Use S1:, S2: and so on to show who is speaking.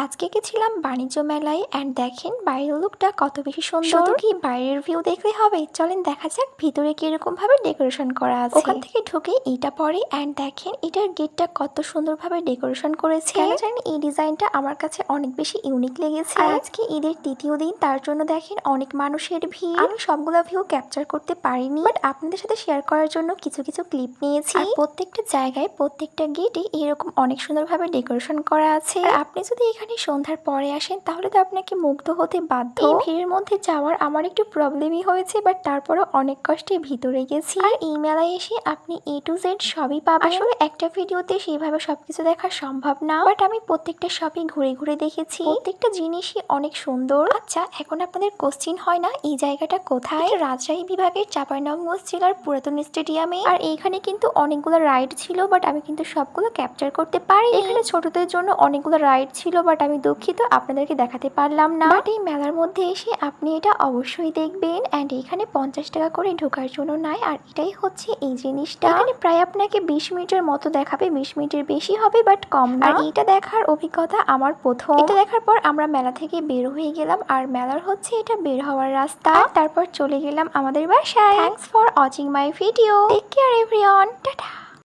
S1: আজকে গেছিলাম বাণিজ্য মেলায় অ্যান্ড দেখেন বাইরের লুকটা কত বেশি সুন্দর। শুধু কি বাইরের ভিউ দেখলে হবে, চলেন দেখা যাক ভিতরে কিরকম ভাবে ডেকোরেশন করা আছে। ওখান থেকে ঢুকে এইটা পরে অ্যান্ড দেখেন এটার গেটটা কত সুন্দরভাবে ডেকোরেশন করেছে। কেন জানেন এই ডিজাইনটা আমার কাছে অনেক বেশি ইউনিক লেগেছে। আর আজকে ঈদের তৃতীয় দিন, তার জন্য দেখেন অনেক মানুষের ভিড়। আমি সবগুলো ভিউ ক্যাপচার করতে পারিনি, বাট আপনাদের সাথে শেয়ার করার জন্য কিছু কিছু ক্লিপ নিয়েছি। আর প্রত্যেকটা জায়গায় প্রত্যেকটা গেটে এরকম অনেক সুন্দরভাবে ডেকোরেশন করা আছে। আর আপনি যদি এখানে সন্ধ্যার পরে আসেন তাহলে তো আপনাকে মুগ্ধ হতে বাধ্য। এই ভিড়ের মধ্যে যাওয়ার আমার একটু প্রবলেমই হয়েছে, বাট তারপরও অনেক কষ্টে ভিতরে গেছি। আর এই মেলায় এসে আপনি A to Z সবই পাবেন। আসলে একটা ভিডিওতে সেইভাবে সবকিছু দেখা সম্ভব না, বাট আমি প্রত্যেকটা শপই ঘুরে ঘুরে দেখেছি। প্রত্যেকটা জিনিসই অনেক সুন্দর। আচ্ছা, এখন আপনাদের কোশ্চিন হয় না এই জায়গাটা কোথায়? রাজশাহী বিভাগের চাঁপাইনবাবগঞ্জ জেলার পুরাতন স্টেডিয়ামে। আর এইখানে কিন্তু অনেকগুলো রাইড ছিল, বাট আমি কিন্তু সবগুলো ক্যাপচার করতে পারি। এখানে ছোটদের জন্য অনেকগুলো রাইড ছিল, বাট আমি দুঃখিত আপনাদেরকে দেখাতে পারলাম না। বাট এই মেলার মধ্যে এসে আপনি এটা অবশ্যই দেখবেন। অ্যান্ড এখানে 50 টাকা করে ঢোকার জন্য নাই। আর এটাই হচ্ছে এই জিনিসটা। এখানে প্রায় আপনাকে 20 মিনিটের মতো দেখাবে, 20 মিনিটের বেশি হবে বাট কম না। আর এটা দেখার অভিজ্ঞতা আমার প্রথম। এটা দেখার পর আমরা মেলা থেকে বের হয়ে গেলাম। আর মেলার হচ্ছে এটা বের হওয়ার রাস্তা। তারপর চলে গেলাম আমাদের বাসায়। Thanks for watching my video. Take care everyone, tata.